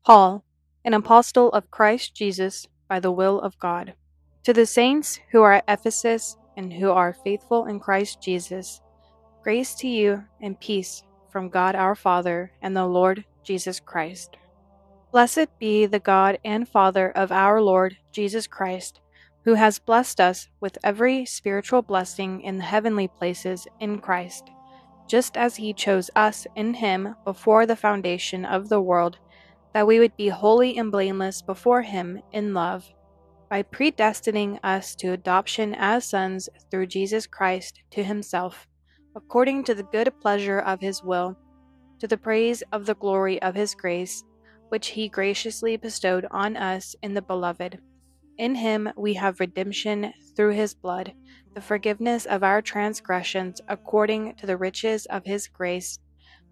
Paul, an apostle of Christ Jesus by the will of God. To the saints who are at Ephesus and who are faithful in Christ Jesus, grace to you and peace from God our Father and the Lord Jesus Christ. Blessed be the God and Father of our Lord Jesus Christ, who has blessed us with every spiritual blessing in the heavenly places in Christ, just as he chose us in him before the foundation of the world, that we would be holy and blameless before him in love, by predestining us to adoption as sons through Jesus Christ to himself, according to the good pleasure of his will, to the praise of the glory of his grace, which he graciously bestowed on us in the Beloved. In him we have redemption through his blood, the forgiveness of our transgressions according to the riches of his grace,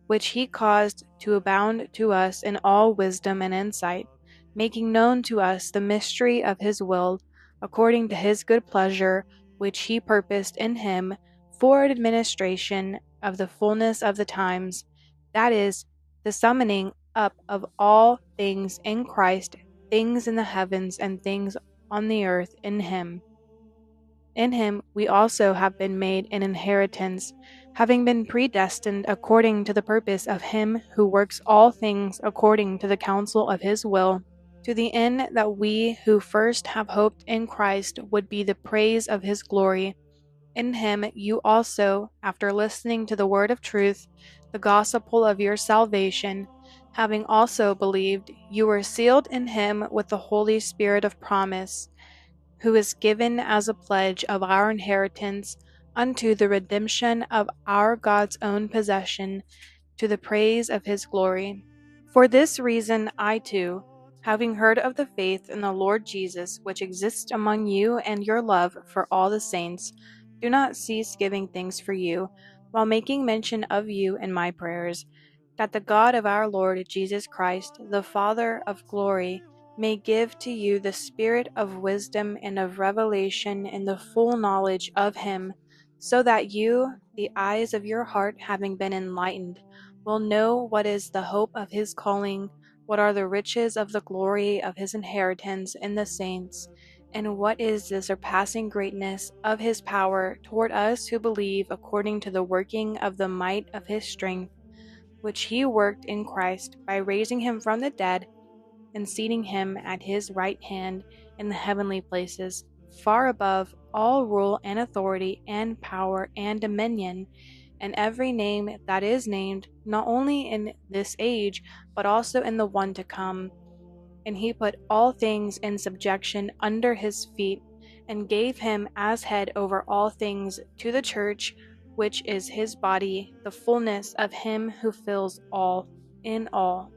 which he caused to abound to us in all wisdom and insight, making known to us the mystery of his will, according to his good pleasure, which he purposed in him for administration of the fullness of the times, that is, the summoning up of all things in Christ, things in the heavens and things on the earth in him. In him we also have been made an inheritance, having been predestined according to the purpose of him who works all things according to the counsel of his will, to the end that we who first have hoped in Christ would be the praise of his glory. In him you also, after listening to the word of truth, the gospel of your salvation, having also believed, you were sealed in him with the Holy Spirit of promise, who is given as a pledge of our inheritance unto the redemption of our God's own possession, to the praise of his glory. For this reason I too, having heard of the faith in the Lord Jesus which exists among you and your love for all the saints, do not cease giving thanks for you, while making mention of you in my prayers, that the God of our Lord Jesus Christ, the Father of glory, may give to you the spirit of wisdom and of revelation in the full knowledge of him, so that you, the eyes of your heart having been enlightened, will know what is the hope of his calling, what are the riches of the glory of his inheritance in the saints, and what is the surpassing greatness of his power toward us who believe, according to the working of the might of his strength, which he worked in Christ by raising him from the dead and seating him at his right hand in the heavenly places, far above all rule and authority and power and dominion, and every name that is named, not only in this age, but also in the one to come. And he put all things in subjection under his feet, and gave him as head over all things to the church, which is his body, the fullness of him who fills all in all.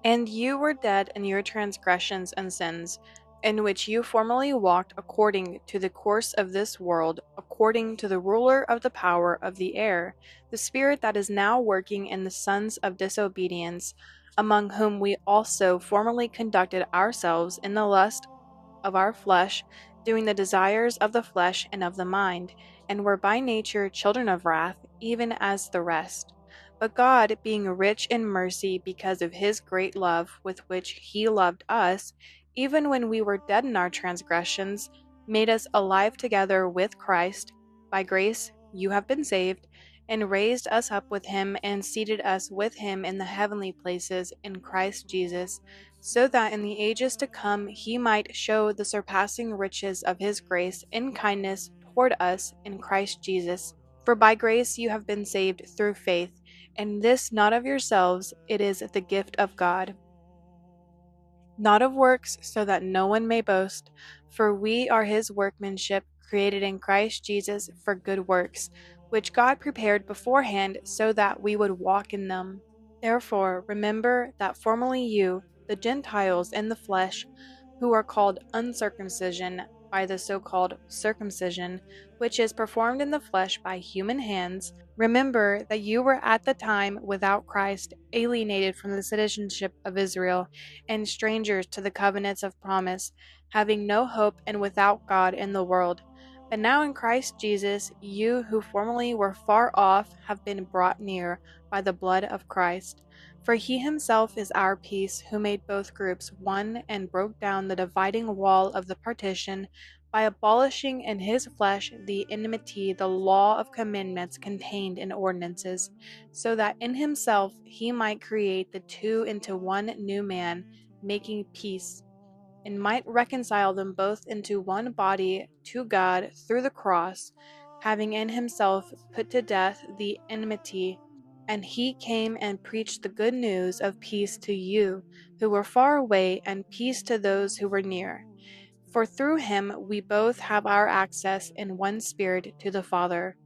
And you were dead in your transgressions and sins, in which you formerly walked according to the course of this world, according to the ruler of the power of the air, the spirit that is now working in the sons of disobedience, among whom we also formerly conducted ourselves in the lust of our flesh, doing the desires of the flesh and of the mind, and were by nature children of wrath, even as the rest. But God, being rich in mercy because of his great love with which he loved us, even when we were dead in our transgressions, made us alive together with Christ. By grace you have been saved, and raised us up with him, and seated us with him in the heavenly places in Christ Jesus, so that in the ages to come he might show the surpassing riches of his grace in kindness toward us in Christ Jesus. For by grace you have been saved through faith, and this not of yourselves, it is the gift of God, not of works, so that no one may boast. For we are his workmanship, created in Christ Jesus for good works, which God prepared beforehand so that we would walk in them. Therefore, remember that formerly you, the Gentiles in the flesh, who are called uncircumcision by the so-called circumcision, which is performed in the flesh by human hands, remember that you were at the time without Christ, alienated from the citizenship of Israel, and strangers to the covenants of promise, having no hope and without God in the world. But now in Christ Jesus, you who formerly were far off have been brought near by the blood of Christ. For he himself is our peace, who made both groups one and broke down the dividing wall of the partition by abolishing in his flesh the enmity, the law of commandments contained in ordinances, so that in himself he might create the two into one new man, making peace, and might reconcile them both into one body to God through the cross, having in himself put to death the enmity. And he came and preached the good news of peace to you who were far away, and peace to those who were near. For through him we both have our access in one Spirit to the Father.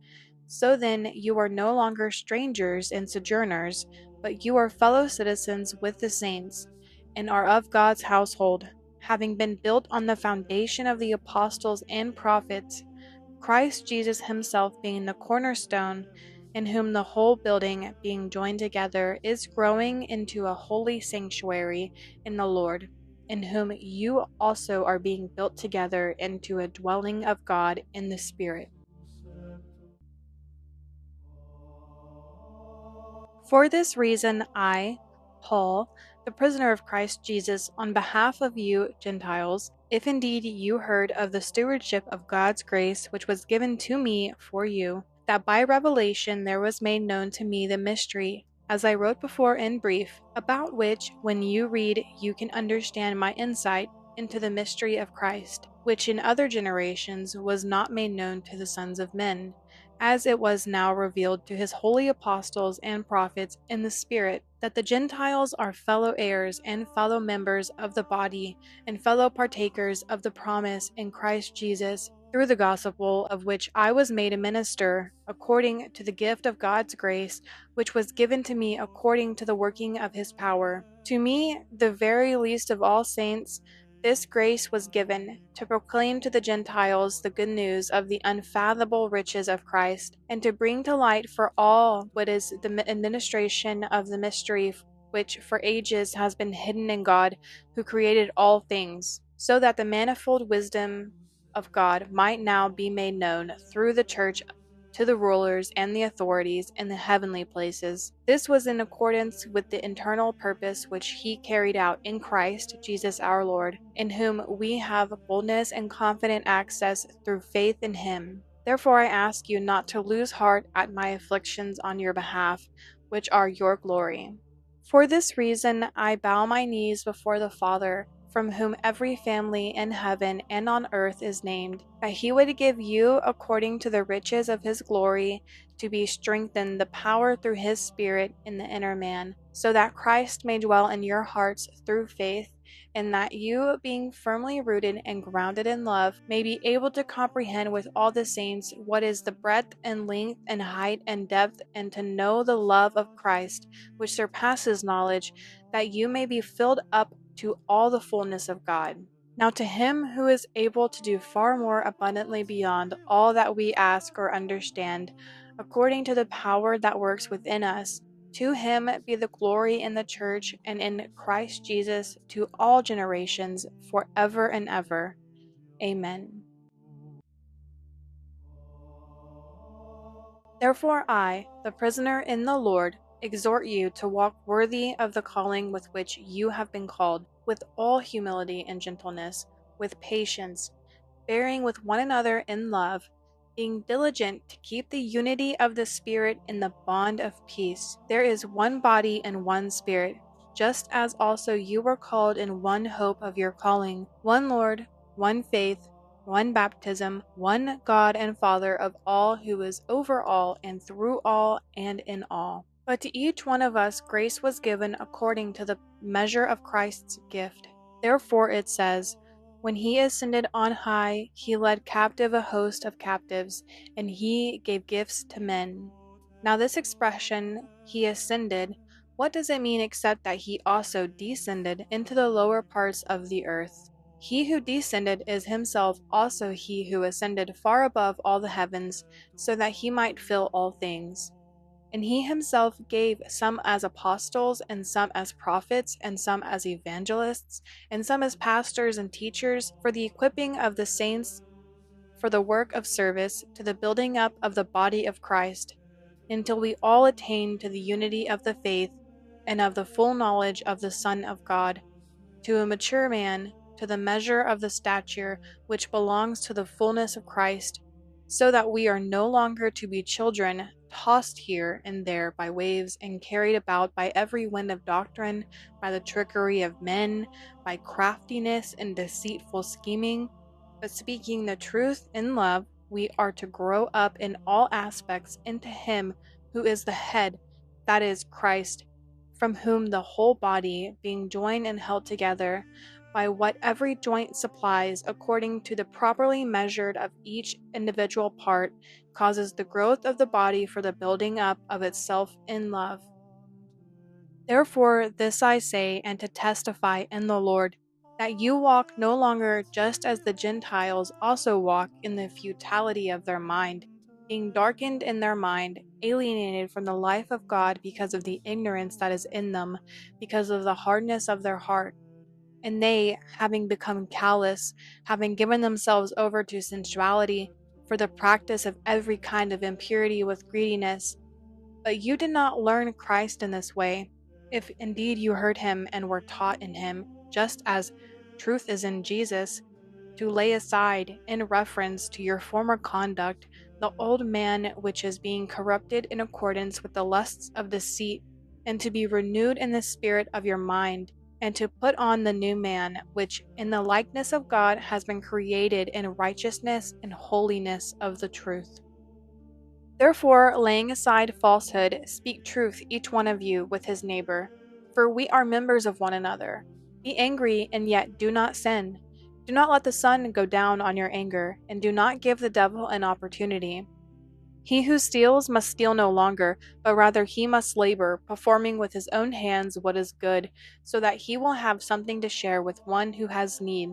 So then you are no longer strangers and sojourners, but you are fellow citizens with the saints, and are of God's household, having been built on the foundation of the apostles and prophets, Christ Jesus himself being the cornerstone, in whom the whole building, being joined together, is growing into a holy sanctuary in the Lord, in whom you also are being built together into a dwelling of God in the Spirit. For this reason, I, Paul, the prisoner of Christ Jesus, on behalf of you Gentiles, if indeed you heard of the stewardship of God's grace which was given to me for you, that by revelation there was made known to me the mystery, as I wrote before in brief, about which, when you read, you can understand my insight into the mystery of Christ, which in other generations was not made known to the sons of men, as it was now revealed to his holy apostles and prophets in the Spirit, that the Gentiles are fellow heirs and fellow members of the body, and fellow partakers of the promise in Christ Jesus, through the gospel of which I was made a minister, according to the gift of God's grace, which was given to me according to the working of his power. To me, the very least of all saints, this grace was given, to proclaim to the Gentiles the good news of the unfathomable riches of Christ, and to bring to light for all what is the administration of the mystery which for ages has been hidden in God, who created all things, so that the manifold wisdom of God might now be made known through the church to the rulers and the authorities in the heavenly places. This was in accordance with the internal purpose which he carried out in Christ Jesus our Lord, in whom we have boldness and confident access through faith in him. Therefore I ask you not to lose heart at my afflictions on your behalf, which are your glory. For this reason I bow my knees before the Father, from whom every family in heaven and on earth is named, that he would give you, according to the riches of his glory, to be strengthened the power through his Spirit in the inner man, so that Christ may dwell in your hearts through faith, and that you, being firmly rooted and grounded in love, may be able to comprehend with all the saints what is the breadth and length and height and depth, and to know the love of Christ, which surpasses knowledge, that you may be filled up to all the fullness of God. Now to him who is able to do far more abundantly beyond all that we ask or understand, according to the power that works within us, to him be the glory in the church and in Christ Jesus to all generations, forever and ever. Amen. Therefore I, the prisoner in the Lord, exhort you to walk worthy of the calling with which you have been called, with all humility and gentleness, with patience, bearing with one another in love, being diligent to keep the unity of the Spirit in the bond of peace. There is one body and one Spirit, just as also you were called in one hope of your calling, one Lord, one faith, one baptism, one God and Father of all, who is over all and through all and in all. But to each one of us grace was given according to the measure of Christ's gift. Therefore it says, when he ascended on high, he led captive a host of captives, and he gave gifts to men. Now this expression, he ascended, what does it mean except that he also descended into the lower parts of the earth? He who descended is himself also he who ascended far above all the heavens, so that he might fill all things. And he himself gave some as apostles, and some as prophets, and some as evangelists, and some as pastors and teachers, for the equipping of the saints, for the work of service to the building up of the body of Christ, until we all attain to the unity of the faith and of the full knowledge of the Son of God, to a mature man, to the measure of the stature which belongs to the fullness of Christ, so that we are no longer to be children, tossed here and there by waves and carried about by every wind of doctrine, by the trickery of men, by craftiness and deceitful scheming. But speaking the truth in love, we are to grow up in all aspects into Him who is the head, that is, Christ, from whom the whole body, being joined and held together by what every joint supplies according to the properly measured of each individual part, causes the growth of the body for the building up of itself in love. Therefore, this I say, and to testify in the Lord, that you walk no longer just as the Gentiles also walk in the futility of their mind, being darkened in their mind, alienated from the life of God because of the ignorance that is in them, because of the hardness of their heart. And they, having become callous, having given themselves over to sensuality, for the practice of every kind of impurity with greediness. But you did not learn Christ in this way, if indeed you heard him and were taught in him, just as truth is in Jesus, to lay aside, in reference to your former conduct, the old man which is being corrupted in accordance with the lusts of deceit, and to be renewed in the spirit of your mind, and to put on the new man, which in the likeness of God has been created in righteousness and holiness of the truth. Therefore, laying aside falsehood, speak truth each one of you with his neighbor, for we are members of one another. Be angry, and yet do not sin. Do not let the sun go down on your anger, and do not give the devil an opportunity. He who steals must steal no longer, but rather he must labor, performing with his own hands what is good, so that he will have something to share with one who has need.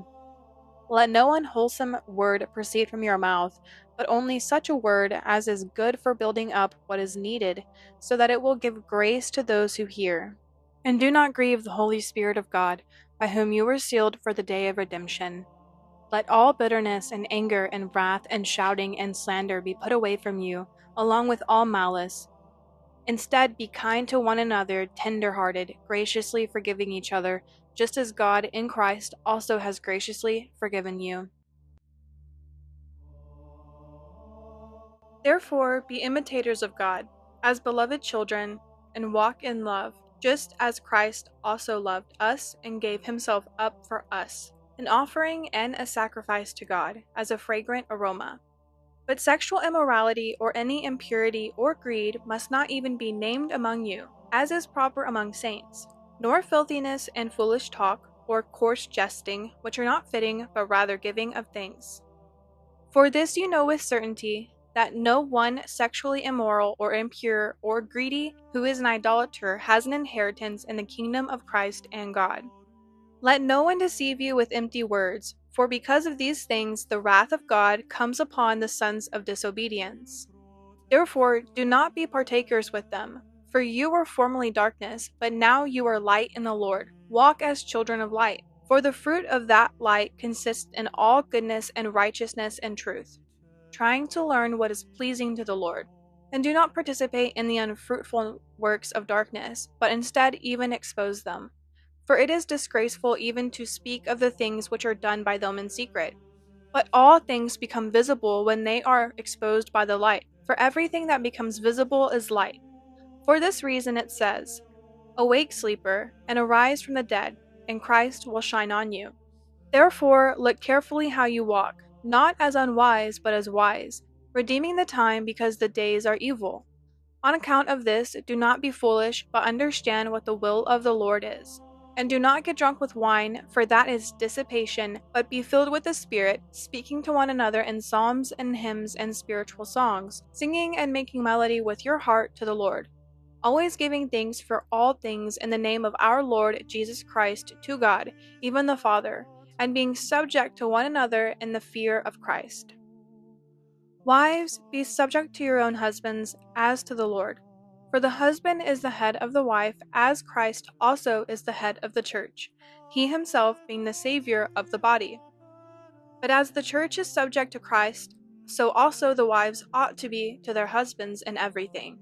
Let no unwholesome word proceed from your mouth, but only such a word as is good for building up what is needed, so that it will give grace to those who hear. And do not grieve the Holy Spirit of God, by whom you were sealed for the day of redemption. Let all bitterness and anger and wrath and shouting and slander be put away from you, along with all malice. Instead, be kind to one another, tender-hearted, graciously forgiving each other, just as God in Christ also has graciously forgiven you. Therefore, be imitators of God, as beloved children, and walk in love, just as Christ also loved us and gave himself up for us, an offering and a sacrifice to God, as a fragrant aroma. But sexual immorality or any impurity or greed must not even be named among you, as is proper among saints, nor filthiness and foolish talk, or coarse jesting, which are not fitting, but rather giving of thanks. For this you know with certainty, that no one sexually immoral or impure or greedy who is an idolater has an inheritance in the kingdom of Christ and God. Let no one deceive you with empty words, for because of these things the wrath of God comes upon the sons of disobedience. Therefore, do not be partakers with them, for you were formerly darkness, but now you are light in the Lord. Walk as children of light, for the fruit of that light consists in all goodness and righteousness and truth, trying to learn what is pleasing to the Lord. And do not participate in the unfruitful works of darkness, but instead even expose them. For it is disgraceful even to speak of the things which are done by them in secret. But all things become visible when they are exposed by the light, for everything that becomes visible is light. For this reason it says, "Awake, sleeper, and arise from the dead, and Christ will shine on you." Therefore, look carefully how you walk, not as unwise, but as wise, redeeming the time because the days are evil. On account of this, do not be foolish, but understand what the will of the Lord is. And do not get drunk with wine, for that is dissipation, but be filled with the Spirit, speaking to one another in psalms and hymns and spiritual songs, singing and making melody with your heart to the Lord, always giving thanks for all things in the name of our Lord Jesus Christ to God, even the Father, and being subject to one another in the fear of Christ. Wives, be subject to your own husbands as to the Lord. For the husband is the head of the wife, as Christ also is the head of the church, he himself being the Savior of the body. But as the church is subject to Christ, so also the wives ought to be to their husbands in everything.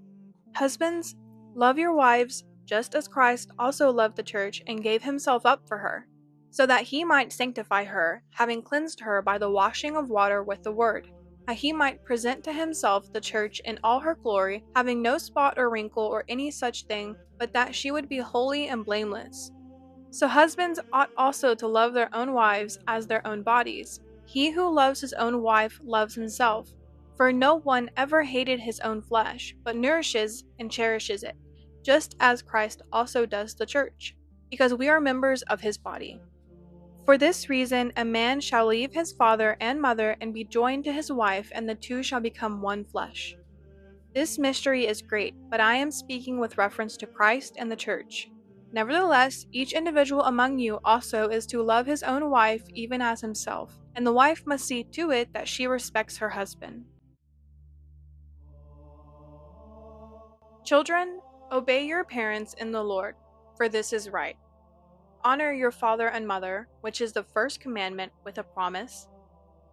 Husbands, love your wives just as Christ also loved the church and gave himself up for her, so that he might sanctify her, having cleansed her by the washing of water with the word, that he might present to himself the church in all her glory, having no spot or wrinkle or any such thing, but that she would be holy and blameless. So husbands ought also to love their own wives as their own bodies. He who loves his own wife loves himself. For no one ever hated his own flesh, but nourishes and cherishes it, just as Christ also does the church, because we are members of his body. For this reason, a man shall leave his father and mother and be joined to his wife, and the two shall become one flesh. This mystery is great, but I am speaking with reference to Christ and the church. Nevertheless, each individual among you also is to love his own wife even as himself, and the wife must see to it that she respects her husband. Children, obey your parents in the Lord, for this is right. Honor your father and mother, which is the first commandment with a promise,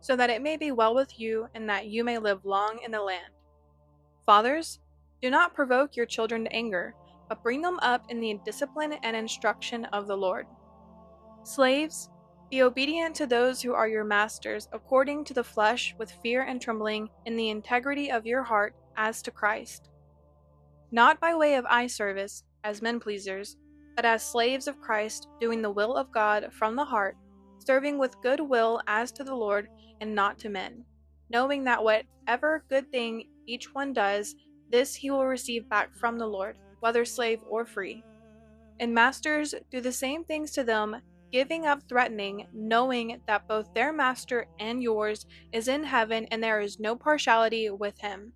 so that it may be well with you and that you may live long in the land. Fathers, do not provoke your children to anger, but bring them up in the discipline and instruction of the Lord. Slaves, be obedient to those who are your masters according to the flesh with fear and trembling in the integrity of your heart as to Christ. Not by way of eye service, as men pleasers, but as slaves of Christ, doing the will of God from the heart, serving with good will as to the Lord and not to men, knowing that whatever good thing each one does, this he will receive back from the Lord, whether slave or free. And masters, do the same things to them, giving up threatening, knowing that both their master and yours is in heaven, and there is no partiality with him.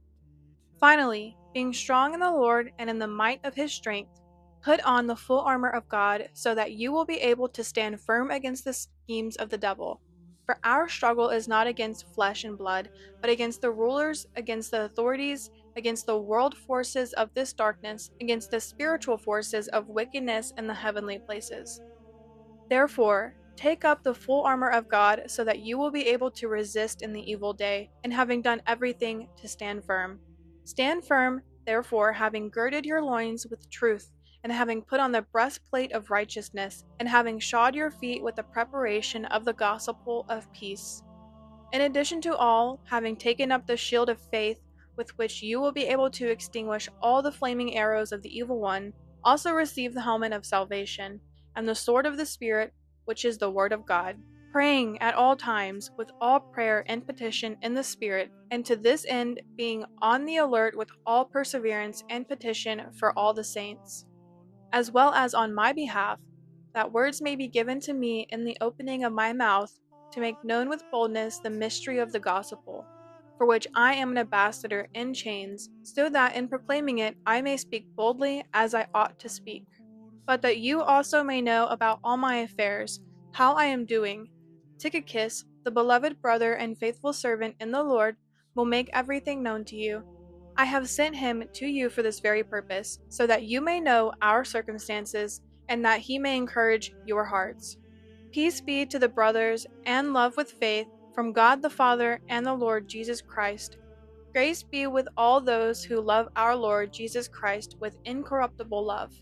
Finally, being strong in the Lord and in the might of his strength, put on the full armor of God, so that you will be able to stand firm against the schemes of the devil. For our struggle is not against flesh and blood, but against the rulers, against the authorities, against the world forces of this darkness, against the spiritual forces of wickedness in the heavenly places. Therefore, take up the full armor of God, so that you will be able to resist in the evil day, and having done everything, to stand firm. Stand firm, therefore, having girded your loins with truth, and having put on the breastplate of righteousness, and having shod your feet with the preparation of the gospel of peace. In addition to all, having taken up the shield of faith, with which you will be able to extinguish all the flaming arrows of the evil one, also receive the helmet of salvation, and the sword of the Spirit, which is the word of God, praying at all times with all prayer and petition in the Spirit, and to this end being on the alert with all perseverance and petition for all the saints, as well as on my behalf, that words may be given to me in the opening of my mouth, to make known with boldness the mystery of the gospel, for which I am an ambassador in chains, so that in proclaiming it I may speak boldly as I ought to speak. But that you also may know about all my affairs, how I am doing, Tychicus, the beloved brother and faithful servant in the Lord, will make everything known to you. I have sent him to you for this very purpose, so that you may know our circumstances, and that he may encourage your hearts. Peace be to the brothers, and love with faith, from God the Father and the Lord Jesus Christ. Grace be with all those who love our Lord Jesus Christ with incorruptible love.